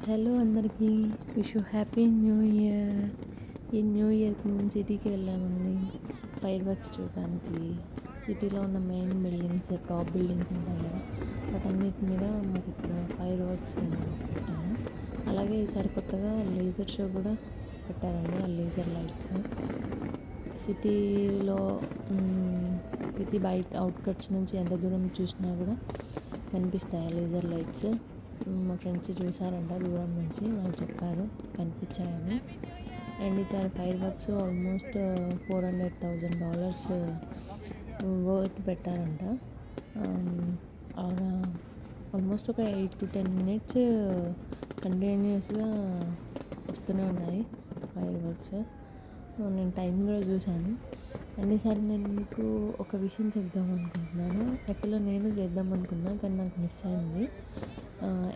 Hello అందరికీ, wish you happy new year. ఈ new ఇయర్కి మేము సిటీకి వెళ్ళామండి ఫైర్ వర్క్స్ చూడడానికి. సిటీలో ఉన్న మెయిన్ బిల్డింగ్స్, టాప్ బిల్డింగ్స్ ఉంటాయి కదా, వాటన్నిటి మీద మాకు ఇక్కడ ఫైర్ వర్క్స్ పెట్టారు. అలాగే ఈసారి కొత్తగా లేజర్ షో కూడా పెట్టారండి. ఆ లేజర్ లైట్స్ సిటీలో సిటీ బయట అవుట్కట్స్ నుంచి ఎంత దూరం చూసినా కూడా కనిపిస్తాయి ఆ లేజర్ లైట్స్. మా ఫ్రెండ్స్ చూసారంట దూరం నుంచి, వాళ్ళు చెప్పారు కనిపించాయని. అండ్ ఈసారి ఫైర్ వర్క్స్ ఆల్మోస్ట్ $400,000 వర్త్ పెట్టారంట. ఆల్మోస్ట్ ఒక 8 to 10 minutes కంటిన్యూస్గా వస్తూనే ఉన్నాయి ఫైర్ వర్క్స్. నేను టైం కూడా చూశాను. అండ్ ఈసారి నేను మీకు ఒక విషయం చెప్దాం అనుకుంటున్నాను. యాక్చువల్గా నేను చేద్దాం అనుకున్నాను కానీ నాకు మిస్ అయింది.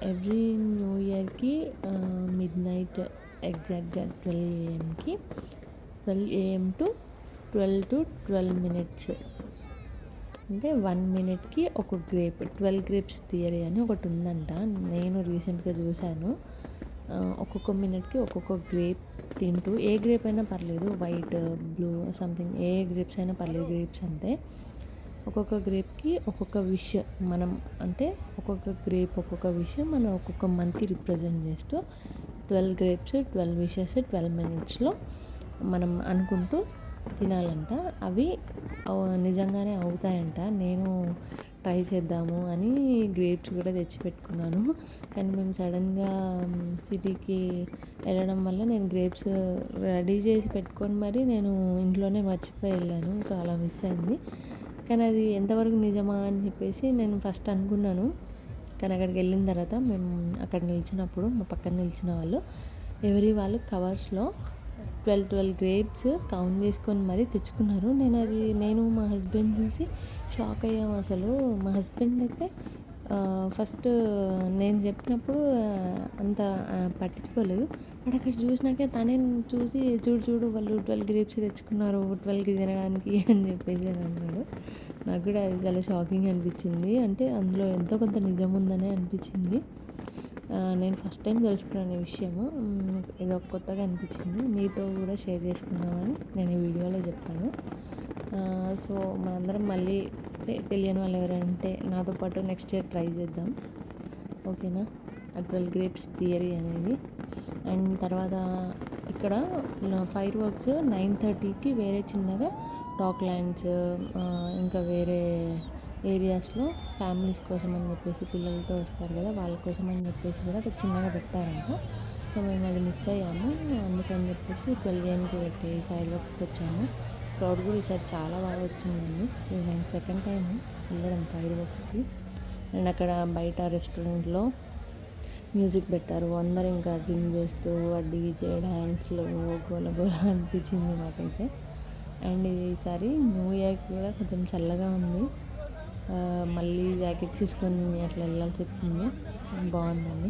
ఎవ్రీ న్యూ ఇయర్కి మిడ్నైట్ ఎగ్జాక్ట్గా 12 AM to 12 to 12 minutes అంటే 1 minuteకి ఒక గ్రేప్, 12 grapes థియరీ అని ఒకటి ఉందంట. నేను రీసెంట్గా చూశాను. ఒక్కొక్క మినిట్కి ఒక్కొక్క గ్రేప్ తింటూ, ఏ గ్రేప్ అయినా పర్లేదు, వైట్, బ్లూ, సంథింగ్ ఏ గ్రేప్స్ అయినా పర్లేదు. గ్రేప్స్ అంటే ఒక్కొక్క గ్రేప్కి ఒక్కొక్క విష్, మనం అంటే ఒక్కొక్క గ్రేప్ ఒక్కొక్క విష్ మనం ఒక్కొక్క మంత్కి రిప్రజెంట్ చేస్తూ 12 grapes 12 wishes 12 minutesలో మనం అనుకుంటూ తినాలంట. అవి నిజంగానే అవుతాయంట. నేను ట్రై చేద్దాము అని గ్రేప్స్ కూడా తెచ్చిపెట్టుకున్నాను. కానీ మేము సడన్గా సిటీకి వెళ్ళడం వల్ల నేను గ్రేప్స్ రెడీ చేసి పెట్టుకొని మరి నేను ఇంట్లోనే మర్చిపోయి వెళ్ళాను. సో అలా మిస్ అయింది. కానీ అది ఎంతవరకు నిజమా అని చెప్పేసి నేను ఫస్ట్ అనుకున్నాను. కానీ అక్కడికి వెళ్ళిన తర్వాత మేము అక్కడ నిలిచినప్పుడు మా పక్కన నిలిచిన వాళ్ళు వాళ్ళు కవర్స్లో 12 గ్రేప్స్ కౌంట్ చేసుకొని మరీ తెచ్చుకున్నారు. నేను మా హస్బెండ్ చూసి షాక్ అయ్యాము. అసలు మా హస్బెండ్ అయితే ఫస్ట్ నేను చెప్పినప్పుడు అంత పట్టించుకోలేదు. బట్ అక్కడ చూసినాకే తనే చూసి చూడు వాళ్ళు 12 గ్రేప్స్ తెచ్చుకున్నారు 12కి తినడానికి అని చెప్పేసి అని అన్నాడు. నాకు కూడా అది చాలా షాకింగ్ అనిపించింది. అంటే అందులో ఎంతో కొంత నిజం ఉందనే అనిపించింది. నేను ఫస్ట్ టైం తెలుసుకున్నాను ఈ విషయము. ఇది కొత్తగా అనిపించింది, మీతో కూడా షేర్ చేసుకున్నామని నేను ఈ వీడియోలో చెప్పాను. సో మనందరం మళ్ళీ తెలియని వాళ్ళు ఎవరంటే నాతో పాటు నెక్స్ట్ ఇయర్ ట్రై చేద్దాం, ఓకేనా? 12 grapes థియరీ అనేది. అండ్ తర్వాత ఇక్కడ ఫైర్ వర్క్స్ 9:30కి వేరే చిన్నగా డాక్ ల్యాండ్స్, ఇంకా వేరే ఏరియాస్లో ఫ్యామిలీస్ కోసం అని చెప్పేసి, పిల్లలతో వస్తారు కదా వాళ్ళ కోసం అని చెప్పేసి కూడా ఒక చిన్నగా పెట్టారంట. సో మేము అది మిస్ అయ్యాము. అందుకని చెప్పేసి 12 AMకి పెట్టి ఫైర్ వర్క్స్కి వచ్చాము. క్రౌడ్ కూడా ఈసారి చాలా బాగా వచ్చిందండి. ఇది నేను సెకండ్ టైం వెళ్ళడం ఫైర్ వర్క్స్కి. అండ్ అక్కడ బయట రెస్టారెంట్లో మ్యూజిక్ పెట్టారు. అందరూ ఇంకా డ్రింక్ చేస్తూ డీజే డ్యాన్స్లు గోల గోల అనిపించింది మాకైతే. అండ్ ఈసారి న్యూ ఇయర్కి కూడా కొంచెం చల్లగా ఉంది. మళ్ళీ జాకెట్స్ తీసుకొని అట్లా వెళ్ళాల్సి వచ్చింది. బాగుందండి.